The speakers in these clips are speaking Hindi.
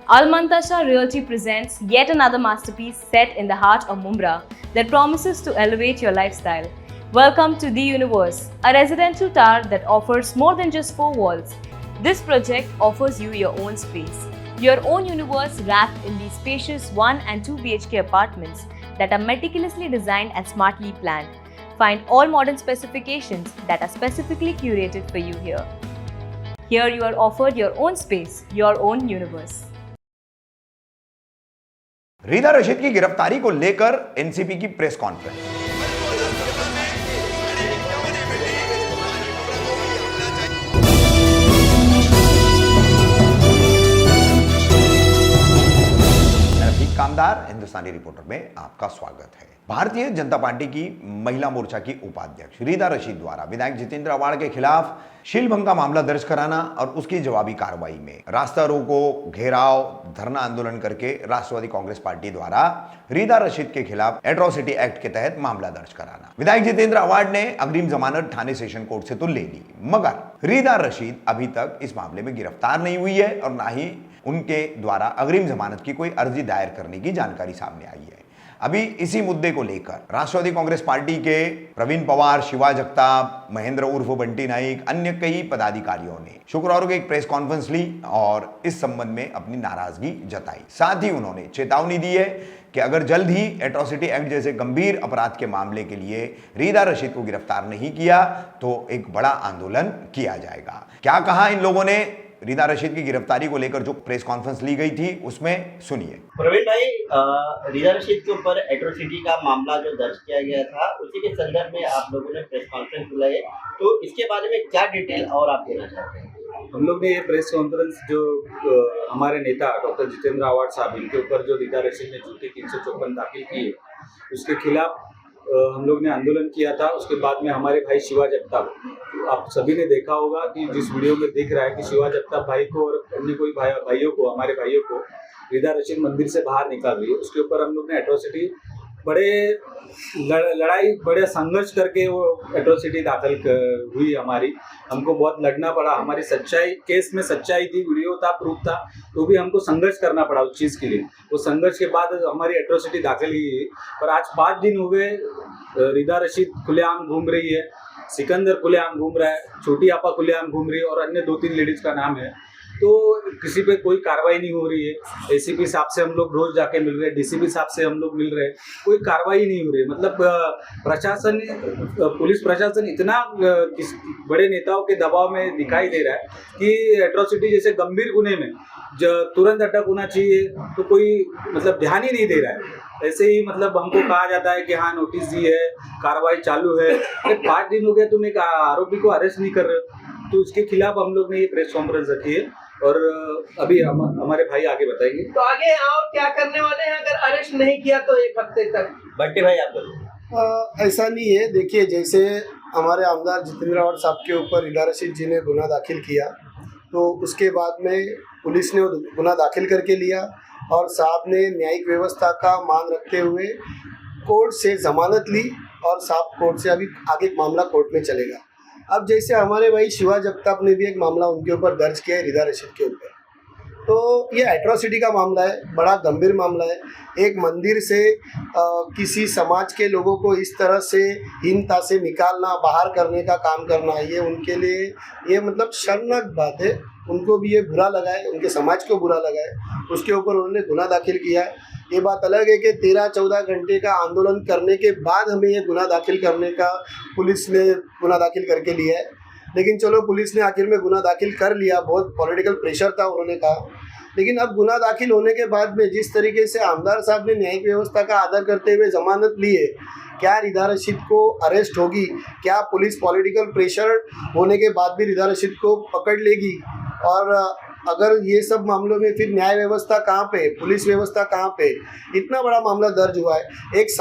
Almantasha Realty presents yet another masterpiece set in the heart of Mumbai that promises to elevate your lifestyle. Welcome to The Universe, a residential tower that offers more than just four walls. This project offers you your own space, your own universe wrapped in these spacious 1 and 2 BHK apartments that are meticulously designed and smartly planned. Find all modern specifications that are specifically curated for you here. Here you are offered your own space, your own universe. Rida Rashid की गिरफ्तारी को लेकर एनसीपी की प्रेस कॉन्फ्रेंस। मैं रफीक कामदार, हिंदुस्तानी रिपोर्टर में आपका स्वागत है। भारतीय जनता पार्टी की महिला मोर्चा की उपाध्यक्ष रीदा रशीद द्वारा विधायक जितेंद्र अवाड़ के खिलाफ शीलभंग का मामला दर्ज कराना और उसकी जवाबी कार्रवाई में रास्ता रोको, घेराव, धरना आंदोलन करके राष्ट्रवादी कांग्रेस पार्टी द्वारा रीदा रशीद के खिलाफ एट्रोसिटी एक्ट के तहत मामला दर्ज कराना। विधायक जितेंद्र अवाड़ ने अग्रिम जमानत थाने सेशन कोर्ट से तो ले ली, मगर रीदा रशीद अभी तक इस मामले में गिरफ्तार नहीं हुई है और ना ही उनके द्वारा अग्रिम जमानत की कोई अर्जी दायर करने की जानकारी सामने आई है। अभी इसी मुद्दे को लेकर राष्ट्रवादी कांग्रेस पार्टी के प्रवीण पवार, शिवा जगताप, महेंद्र उर्फ बंटी नाइक, अन्य कई पदाधिकारियों ने शुक्रवार को एक प्रेस कॉन्फ्रेंस ली और इस संबंध में अपनी नाराजगी जताई। साथ ही उन्होंने चेतावनी दी है कि अगर जल्द ही एट्रोसिटी एक्ट जैसे गंभीर अपराध के मामले के लिए रीदा रशीद को गिरफ्तार नहीं किया तो एक बड़ा आंदोलन किया जाएगा। क्या कहा इन लोगों ने रीदा रशीद की गिरफ्तारी को लेकर जो प्रेस कॉन्फ्रेंस ली गई थी, उसमें सुनिए। प्रवीण भाई, रीदा रशीद के ऊपर एट्रोसिटी का मामला जो दर्ज किया गया था उसी के संदर्भ में आप लोगों ने प्रेस कॉन्फ्रेंस बुलाई, तो इसके बारे में क्या डिटेल और आप देना चाहते हैं? हम लोग ने ये प्रेस कॉन्फ्रेंस जो हमारे नेता डॉक्टर जितेंद्र अवाड़ साहब, इनके ऊपर जो रीदा रशीद ने झूठी 354 दाखिल की उसके खिलाफ हम लोग ने आंदोलन किया था। उसके बाद में हमारे भाई शिवा जगताप, आप सभी ने देखा होगा कि जिस वीडियो में दिख रहा है कि शिवा जगताप भाई को और अन्य कोई भाइयों को, हमारे भाइयों को रीदा रशीद मंदिर से बाहर निकाल रही है, उसके ऊपर हम लोग ने एट्रोसिटी बड़े लड़ाई, बड़े संघर्ष करके वो एट्रोसिटी दाखिल हुई। हमारी हमको बहुत लड़ना पड़ा, हमारी सच्चाई, केस में सच्चाई थी, वीडियो था, प्रूफ था, तो भी हमको संघर्ष करना पड़ा उस चीज़ के लिए। वो संघर्ष के बाद हमारी एट्रोसिटी दाखिल हुई। पर आज 5 दिन हो गए, रीदा रशीद खुलेआम घूम रही है, सिकंदर खुलेआम घूम रहा है, छोटी आपा खुलेआम घूम रही है और अन्य 2-3 लेडीज का नाम है, तो किसी पे कोई कार्रवाई नहीं हो रही है। एसीपी साहब से हम लोग रोज जाके मिल रहे हैं, डीसीपी साहब से हम लोग मिल रहे हैं, कोई कार्रवाई नहीं हो रही है। मतलब प्रशासन, पुलिस प्रशासन इतना बड़े नेताओं के दबाव में दिखाई दे रहा है कि एट्रोसिटी जैसे गंभीर गुने में तुरंत अटक होना चाहिए, तो कोई मतलब ध्यान ही नहीं दे रहा है। ऐसे ही मतलब हमको कहा जाता है कि हाँ नोटिस दी है, कार्रवाई चालू है। 5 दिन हो गए, तुम एक आरोपी को अरेस्ट नहीं कर रहे हो, तो इसके खिलाफ हम लोग ने ये प्रेस कॉन्फ्रेंस रखी है और अभी हमारे भाई आगे बताएंगे। तो आगे और क्या करने वाले हैं अगर अरेस्ट नहीं किया तो 1 हफ्ते तक? बंटी भाई आप बोलिए। ऐसा नहीं है। देखिए, जैसे हमारे आमदार जितेंद्र अवाड़ साहब के ऊपर रीदा रशीद जी ने गुना दाखिल किया, तो उसके बाद में पुलिस ने गुना दाखिल करके लिया और साहब ने न्यायिक व्यवस्था का मान रखते हुए कोर्ट से जमानत ली और साहब कोर्ट से अभी आगे मामला कोर्ट में चलेगा। अब जैसे हमारे भाई शिवा जगताप ने भी एक मामला उनके ऊपर दर्ज किया है रीदा रशीद के ऊपर, तो ये एट्रोसिटी का मामला है, बड़ा गंभीर मामला है। एक मंदिर से किसी समाज के लोगों को इस तरह से हीनता से निकालना, बाहर करने का काम करना, ये उनके लिए ये मतलब शर्मनाक बात है। उनको भी ये बुरा लगा है, उनके समाज को बुरा लगा है, उसके ऊपर उन्होंने गुना दाखिल किया है। ये बात अलग है कि 13-14 घंटे का आंदोलन करने के बाद हमें ये गुना दाखिल करने का पुलिस ने गुना दाखिल करके लिया है, लेकिन चलो पुलिस ने आखिर में गुना दाखिल कर लिया। बहुत पॉलिटिकल प्रेशर था, उन्होंने कहा, लेकिन अब गुना दाखिल होने के बाद में जिस तरीके से आमदार साहब ने न्यायिक व्यवस्था का आदर करते हुए जमानत ली है, क्या रीदा रशीद को अरेस्ट होगी? क्या पुलिस पॉलिटिकल प्रेशर होने के बाद भी रीदा रशीद को पकड़ लेगी? और अगर ये सब मामलों में फिर न्याय व्यवस्था कहाँ पे, पुलिस व्यवस्था कहाँ पे? इतना बड़ा मामला दर्ज हुआ है, एक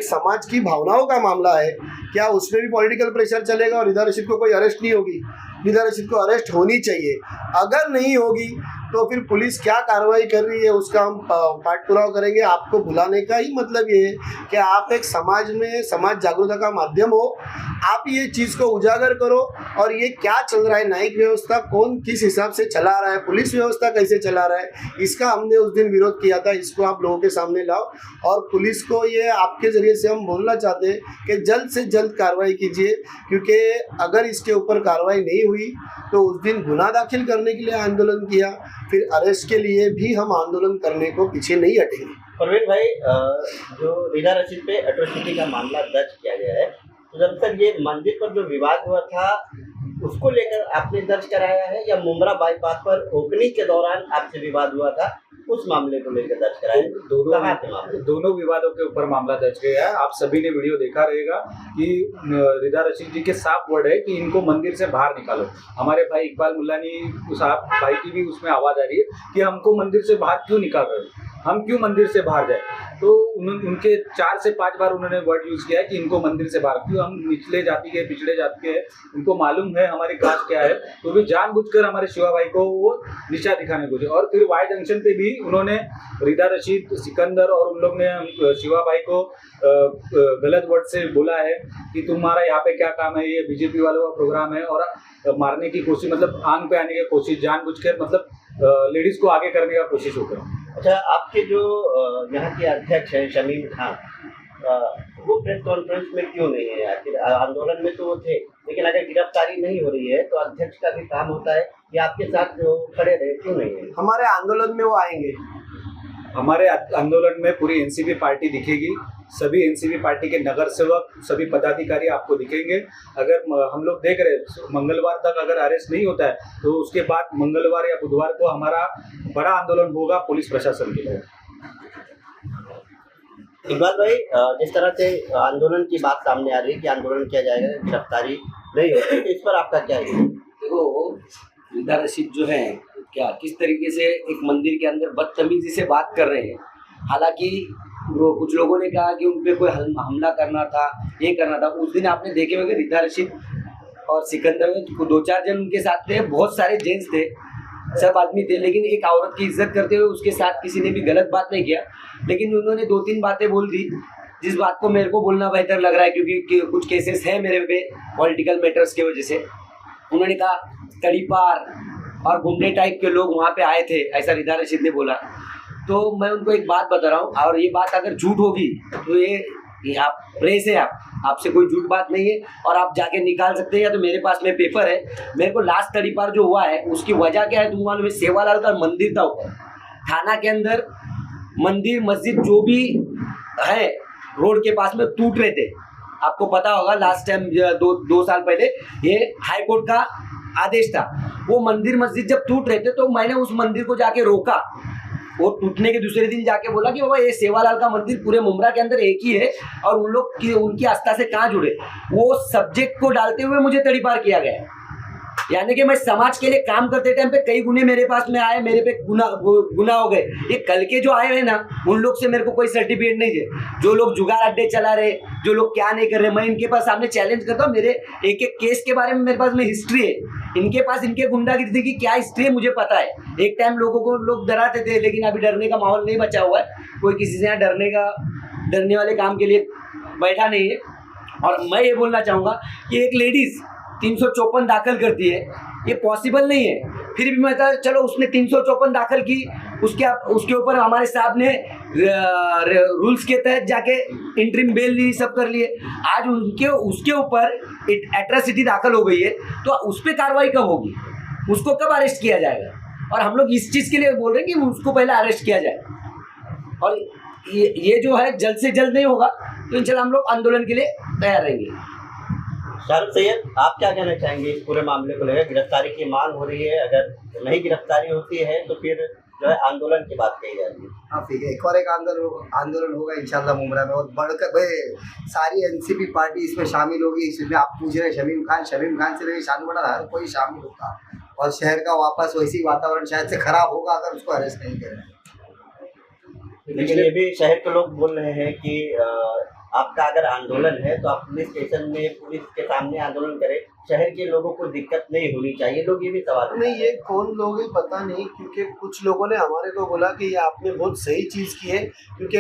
समाज की भावनाओं का मामला है, क्या उसमें भी पॉलिटिकल प्रेशर चलेगा और रीदा रशीद को कोई अरेस्ट नहीं होगी? रीदा रशीद को अरेस्ट होनी चाहिए। अगर नहीं होगी तो फिर पुलिस क्या कार्रवाई कर रही है उसका हम पाठ पुरावा करेंगे। आपको बुलाने का ही मतलब ये है कि आप एक समाज में समाज जागरूकता का माध्यम हो, आप ये चीज़ को उजागर करो और ये क्या चल रहा है, न्यायिक व्यवस्था कौन किस हिसाब से चला रहा है, पुलिस व्यवस्था कैसे चला रहा है, इसका हमने उस दिन विरोध किया था। इसको आप लोगों के सामने लाओ और पुलिस को ये आपके ज़रिए से हम बोलना चाहते हैं कि जल्द से जल्द कार्रवाई कीजिए, क्योंकि अगर इसके ऊपर कार्रवाई नहीं हुई तो उस दिन गुनाह दाखिल करने के लिए आंदोलन किया, फिर अरेस्ट के लिए भी हम आंदोलन करने को पीछे नहीं हटेंगे। परवीन भाई, जो रीना रशीद पे एट्रोसिटी का मामला दर्ज किया गया है, तो जब तक ये मंदिर पर जो विवाद हुआ था उसको लेकर आपने दर्ज कराया है, या मुमरा बाईपास पर ओपनिंग के दौरान आपसे विवाद हुआ था उस मामले को लेकर दर्ज कराया है? दोनों विवादों के ऊपर मामला दर्ज किया है। आप सभी ने वीडियो देखा रहेगा कि रिदा रशीद जी के साफ वर्ड है कि इनको मंदिर से बाहर निकालो। हमारे भाई इकबाल मुल्लानी साहब भाई की भी उसमें आवाज आ रही है कि हमको मंदिर से बाहर क्यों निकाल रहे हो, हम क्यों मंदिर से बाहर जाए। तो उनके 4 से 5 बार उन्होंने वर्ड यूज किया है कि इनको मंदिर से बाहर क्यों, हम निचले जाति के पिछड़े जाति के, उनको मालूम है हमारी कास्ट क्या है, तो भी जानबूझकर हमारे शिवा भाई को वो नीचा दिखाने को। और फिर वाई जंक्शन पे भी उन्होंने रिदा रशीद, सिकंदर और उन लोग ने शिवा भाई को गलत वर्ड से बोला है कि तुम्हारा यहाँ पे क्या काम है, ये बीजेपी वालों का प्रोग्राम है, और मारने की कोशिश, मतलब आंग पे आने की कोशिश, जानबूझकर मतलब लेडीज को आगे करने का कोशिश होकर। अच्छा, आपके जो यहाँ के अध्यक्ष हैं शमीम खान, वो प्रेस कॉन्फ्रेंस में क्यों नहीं है? आखिर आंदोलन में तो वो थे, लेकिन अगर गिरफ्तारी नहीं हो रही है तो अध्यक्ष का भी काम होता है कि आपके साथ जो खड़े रहे, क्यों नहीं है? हमारे आंदोलन में वो आएंगे। हमारे आंदोलन में पूरी एनसीपी पार्टी दिखेगी, सभी एनसीपी पार्टी के नगर सेवक, सभी पदाधिकारी आपको दिखेंगे। अगर हम लोग देख रहे हैं मंगलवार तक अगर अरेस्ट नहीं होता है तो उसके बाद मंगलवार या बुधवार को हमारा बड़ा आंदोलन होगा पुलिस प्रशासन के लिए। इकबाल भाई, जिस तरह से आंदोलन की बात सामने आ रही है कि आंदोलन किया जाएगा, गिरफ्तारी नहीं होती, तो इस पर आपका क्या है? देखो, रिदा रशीद जो है क्या किस तरीके से एक मंदिर के अंदर बदतमीजी से बात कर रहे हैं। हालांकि वो कुछ लोगों ने कहा कि उन पर कोई हमला करना था, ये करना था। उस दिन आपने देखे होंगे रिदा रशीद और सिकंदर में 2-4 जन उनके साथ थे, बहुत सारे जेंट्स थे, सब आदमी थे, लेकिन एक औरत की इज्जत करते हुए उसके साथ किसी ने भी गलत बात नहीं किया। लेकिन उन्होंने 2-3 बातें बोल दी, जिस बात को मेरे को बोलना बेहतर लग रहा है, क्योंकि कुछ केसेस हैं मेरे पे पॉलिटिकल मैटर्स की वजह से। उन्होंने कहा तड़ीपार और गुंडे टाइप के लोग वहाँ पे आए थे, ऐसा रिदा रशीद ने बोला। तो मैं उनको एक बात बता रहा हूँ, और ये बात अगर झूठ होगी तो ये आप प्रेस है, आपसे कोई झूठ बात नहीं है और आप जाके निकाल सकते हैं, या तो मेरे पास में पेपर है। मेरे को लास्ट तड़ीपार जो हुआ है उसकी वजह क्या है तुम मालूम है? सेवालाल का मंदिर था ऊपर थाना के अंदर, मंदिर मस्जिद जो भी है रोड के पास में टूट रहे थे। आपको पता होगा लास्ट टाइम 2 साल पहले ये हाई कोर्ट का आदेश था। वो मंदिर मस्जिद जब टूट रहे थे तो मैंने उस मंदिर को जाके रोका। वो टूटने के दूसरे दिन जाके बोला कि बाबा ये सेवालाल का मंदिर पूरे मुमरा के अंदर एक ही है और उन लोग की उनकी आस्था से कहाँ जुड़े। वो सब्जेक्ट को डालते हुए मुझे तड़ीपार किया गया है। यानी कि मैं समाज के लिए काम करते टाइम पे कई गुने मेरे पास में आए, मेरे पे गुना हो गए। ये कल के जो आए हैं ना, उन लोग से मेरे को कोई सर्टिफिकेट नहीं है। जो लोग जुगाड़ अड्डे चला रहे, जो लोग क्या नहीं कर रहे, मैं इनके पास सामने चैलेंज करता हूँ। मेरे एक एक केस के बारे में मेरे पास में हिस्ट्री है, इनके पास इनके गुंडागिर्दी की क्या हिस्ट्री है मुझे पता है। एक टाइम लोगों को लोग डराते थे, लेकिन अभी डरने का माहौल नहीं बचा हुआ है। कोई किसी से यहाँ डरने वाले काम के लिए बैठा नहीं है। और मैं ये बोलना चाहूँगा कि एक लेडीज़ 354 दाखिल करती है, ये पॉसिबल नहीं है। फिर भी मैं कहा चलो उसने 354 दाखिल की, उसके ऊपर हमारे साहब ने रूल्स के तहत जाके इंटरिम बेल ली, सब कर लिए। आज उसके ऊपर एट्रोसिटी दाखिल हो गई है, तो उस पर कार्रवाई कब होगी? उसको कब अरेस्ट किया जाएगा? और हम लोग इस चीज़ के लिए बोल रहे हैं कि उसको पहले अरेस्ट किया जाए। और ये जो है जल्द से जल्द नहीं होगा तो इंशाल्लाह हम लोग आंदोलन के लिए तैयार रहेंगे। शाहरुख सैयद, आप क्या कहना चाहेंगे इस पूरे मामले को लेकर? गिरफ्तारी की मांग हो रही है, अगर नहीं गिरफ्तारी होती है तो फिर जो है आंदोलन की बात कही जा रही है। हाँ ठीक है, एक और एक आंदोलन होगा इंशाल्लाह मुमरा में, और बढ़कर भाई सारी एनसीपी पार्टी इसमें शामिल होगी। इसमें आप पूछ रहे हैं शमीम खान से लेकर शानू बड़ा हर कोई शामिल होगा, और शहर का वापस वैसी वातावरण शायद से खराब होगा अगर उसको अरेस्ट नहीं करें। लेकिन ये भी शहर के लोग बोल रहे हैं कि आपका अगर आंदोलन है तो आप पुलिस स्टेशन में पुलिस के सामने आंदोलन करें, शहर के लोगों को दिक्कत नहीं होनी चाहिए, लोग ये भी सवाल उठा नहीं, रहे हैं। ये कौन लोग है पता नहीं, क्योंकि कुछ लोगों ने हमारे को बोला कि ये आपने बहुत सही चीज़ की है, क्योंकि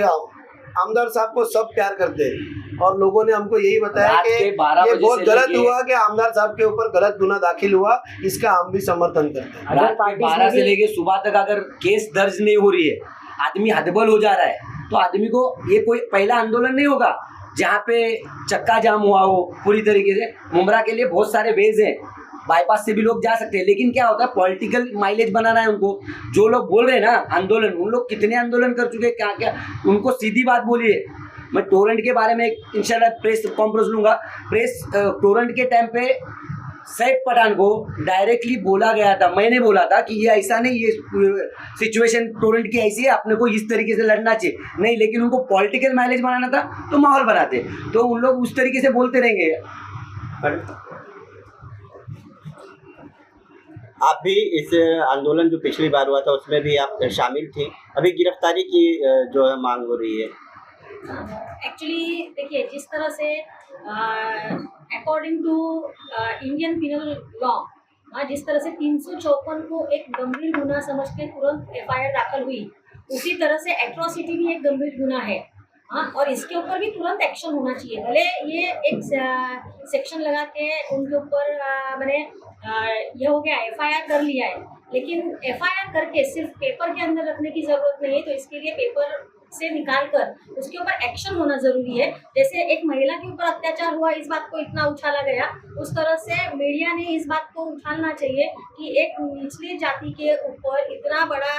आमदार साहब को सब प्यार करते हैं, और लोगों ने हमको यही बताया रात कि के 12 ये बजे बहुत से गलत लेके- हुआ कि आमदार साहब के ऊपर गलत गुना दाखिल हुआ, इसका हम भी समर्थन करते हैं। रात के 12 से लेके सुबह तक अगर केस दर्ज नहीं हो रही है, आदमी हदबल हो जा रहा है, तो आदमी को ये कोई पहला आंदोलन नहीं होगा जहाँ पे चक्का जाम हुआ हो पूरी तरीके से। मुमरा के लिए बहुत सारे वेज हैं, बाईपास से भी लोग जा सकते हैं, लेकिन क्या होता है पॉलिटिकल माइलेज बनाना है उनको। जो लोग बोल रहे हैं ना आंदोलन, उन लोग कितने आंदोलन कर चुके हैं, क्या क्या, उनको सीधी बात बोलिए। मैं टोरेंट के बारे में इंशाल्लाह प्रेस कॉन्फ्रेंस लूँगा। टोरेंट के टाइम पे सैफ पठान को डायरेक्टली बोला गया था, मैंने बोला था कि ये ऐसा नहीं, ये सिचुएशन टोरेंट की ऐसी है, अपने को इस तरीके से लड़ना चाहिए नहीं, लेकिन उनको पॉलिटिकल माइलेज बनाना था तो माहौल बनाते, तो उन लोग उस तरीके से बोलते रहेंगे। आप भी इस आंदोलन जो पिछली बार हुआ था उसमें भी आप शामिल थे, अभी गिरफ्तारी की जो है मांग हो रही है। एक्चुअली देखिए, जिस तरह से according to Indian penal law जिस तरह से 354 को एक गंभीर गुना समझ के तुरंत एफआईआर दाखिल हुई, उसी तरह से एट्रोसिटी भी एक गंभीर गुना है। और इसके ऊपर भी तुरंत एक्शन होना चाहिए। भले ये एक सेक्शन लगा के उनके ऊपर मैंने ये हो गया, एफआईआर कर लिया है, लेकिन एफआईआर करके सिर्फ पेपर के अंदर रखने की ज़रूरत नहीं है। तो इसके लिए पेपर से निकाल कर उसके ऊपर एक्शन होना जरूरी है। जैसे एक महिला के ऊपर अत्याचार हुआ, इस बात को इतना उछाला गया, उस तरह से मीडिया ने इस बात को उछालना चाहिए कि एक निचली जाति के ऊपर इतना बड़ा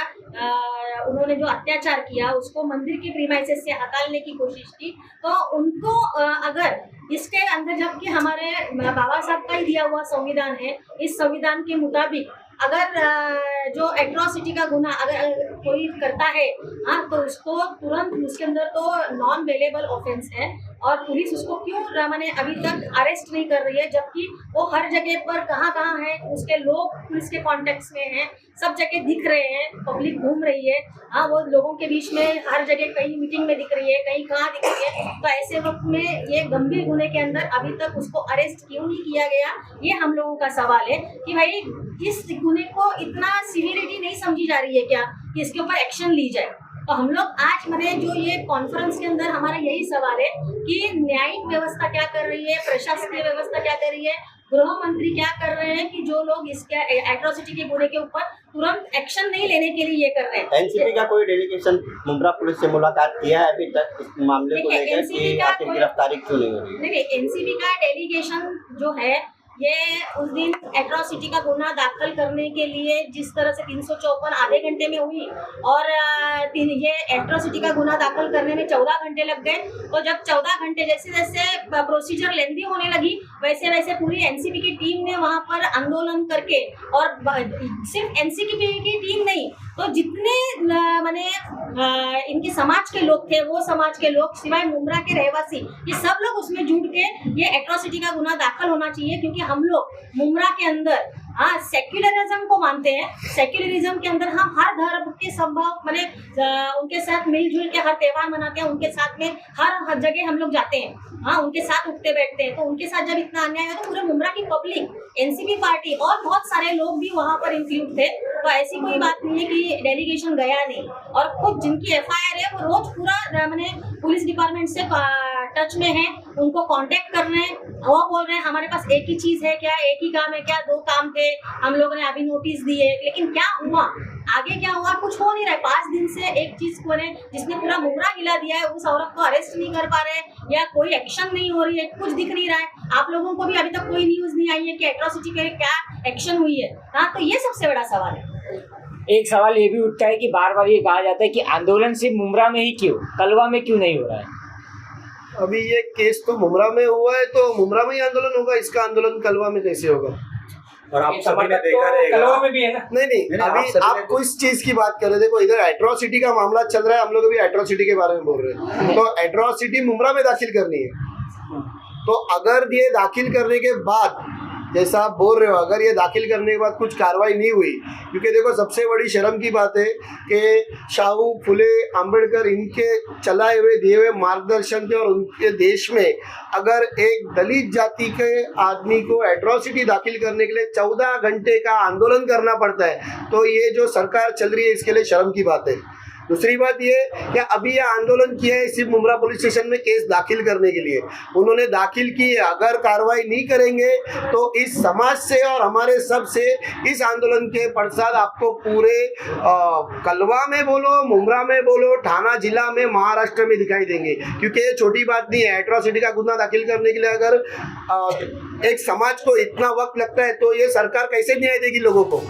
उन्होंने जो अत्याचार किया, उसको मंदिर के प्रीमाइसेस से हटाने की कोशिश की, तो उनको अगर इसके अंदर, जबकि हमारे बाबा साहब का ही दिया हुआ संविधान है, इस संविधान के मुताबिक अगर जो एट्रोसिटी का गुना अगर कोई करता है तो उसको तुरंत, उसके अंदर तो नॉन बेलेबल ऑफेंस है, और पुलिस उसको क्यों माने अभी तक अरेस्ट नहीं कर रही है, जबकि वो हर जगह पर कहाँ है, उसके लोग पुलिस के कॉन्टेक्ट्स में हैं, सब जगह दिख रहे हैं, पब्लिक घूम रही है, वो लोगों के बीच में हर जगह, कहीं मीटिंग में दिख रही है, कहीं कहाँ दिख रही है। तो ऐसे वक्त में ये गंभीर गुने के अंदर अभी तक उसको अरेस्ट क्यों नहीं किया गया, ये हम लोगों का सवाल है कि भाई इस गुने को इतना सीवियरिटी नहीं समझी जा रही है क्या कि इसके ऊपर एक्शन ली जाए। तो हम लोग आज मैंने जो ये कॉन्फ्रेंस के अंदर हमारा यही सवाल है कि न्यायिक व्यवस्था क्या कर रही है, प्रशासकीय व्यवस्था क्या कर रही है, गृह मंत्री क्या कर रहे हैं कि जो लोग इसके एट्रोसिटी के गुने के ऊपर तुरंत एक्शन नहीं लेने के लिए ये कर रहे हैं। एनसीपी का कोई डेलीगेशन मुमरा पुलिस से मुलाकात किया है अभी तक इस मामले को लेकर कि आखिर गिरफ्तारी क्यों नहीं हो रही है? नहीं, एनसीबी का डेलीगेशन जो है ये उस दिन एट्रोसिटी का गुना दाखिल करने के लिए जिस तरह से 354 आधे घंटे में हुई, और ये एट्रोसिटी का गुना दाखिल करने में 14 घंटे लग गए। तो जब 14 घंटे जैसे जैसे प्रोसीजर लेंदी होने लगी, वैसे वैसे पूरी एनसीपी की टीम ने वहां पर आंदोलन करके, और सिर्फ एनसीपी की टीम नहीं, तो जितने माने इनके समाज के लोग थे, वो समाज के लोग सिवाय मुमरा के रहवासी, ये सब लोग उसमें जुट के ये एट्रोसिटी का गुना दाखिल होना चाहिए। क्योंकि हम लोग मुमरा के अंदर सेक्युलरिज्म को मानते हैं। सेक्युलरिज्म के अंदर हम हर धर्म के संभव मैंने उनके साथ मिलजुल के हर त्योहार मनाते हैं, उनके साथ में हर जगह हम लोग जाते हैं, उनके साथ उठते बैठते हैं। तो उनके साथ जब इतना अन्याय हुआ तो पूरे मुमरा की पब्लिक, एनसीपी पार्टी और बहुत सारे लोग भी वहाँ पर इंक्लूड थे। तो ऐसी कोई बात नहीं है कि डेलीगेशन गया नहीं, और खुद जिनकी एफआईआर है वो रोज पूरा मैंने पुलिस डिपार्टमेंट से टच में है, उनको कांटेक्ट कर रहे हैं, वो बोल रहे हैं हमारे पास एक ही चीज है क्या, एक ही काम है क्या, 2 काम थे, हम लोगों ने अभी नोटिस दिए, लेकिन क्या हुआ आगे, क्या हुआ, कुछ हो नहीं रहा है। 5 दिन से एक चीज को जिसने पूरा मुमरा हिला दिया है, उस औरत को अरेस्ट नहीं कर पा रहे हैं, या कोई एक्शन नहीं हो रही है, कुछ दिख नहीं रहा है। आप लोगों को भी अभी तक कोई न्यूज नहीं आई है कि एट्रोसिटी पे क्या एक्शन हुई है। तो ये सबसे बड़ा सवाल है। एक सवाल ये भी उठता है कि बार बार ये कहा जाता है कि आंदोलन सिर्फ मुमरा में ही क्यों, कलवा में क्यों नहीं हो रहा है? अभी ये केस तो मुमरा में हुआ है, तो मुमरा में ही आंदोलन होगा, इसका आंदोलन कलवा में कैसे होगा? और आप सभी ने देखा रहेगा, कलवा में भी है ना? नहीं, अभी आप किस चीज की बात कर रहे थे? देखो, इधर एट्रोसिटी का मामला चल रहा है, हम लोग अभी एट्रोसिटी के बारे में बोल रहे हैं। तो एट्रोसिटी मुमरा में दाखिल करनी है, तो अगर ये दाखिल करने के बाद जैसा आप बोल रहे हो, अगर ये दाखिल करने के बाद कुछ कार्रवाई नहीं हुई, क्योंकि देखो सबसे बड़ी शर्म की बात है कि शाहू फुले अंबेडकर इनके चलाए हुए दिए हुए मार्गदर्शन पे और उनके देश में अगर एक दलित जाति के आदमी को एट्रॉसिटी दाखिल करने के लिए 14 घंटे का आंदोलन करना पड़ता है, तो ये जो सरकार चल रही है इसके लिए शर्म की बात है। दूसरी बात ये कि अभी ये आंदोलन किया है सिर्फ मुमरा पुलिस स्टेशन में केस दाखिल करने के लिए, उन्होंने दाखिल की है। अगर कार्रवाई नहीं करेंगे तो इस समाज से और हमारे सब से इस आंदोलन के पश्चात आपको पूरे कलवा में बोलो, मुमरा में बोलो, ठाना जिला में, महाराष्ट्र में दिखाई देंगे। क्योंकि ये छोटी बात नहीं है, एट्रॉसिटी का गुना दाखिल करने के लिए अगर एक समाज को इतना वक्त लगता है तो ये सरकार कैसे न्याय देगी लोगों को।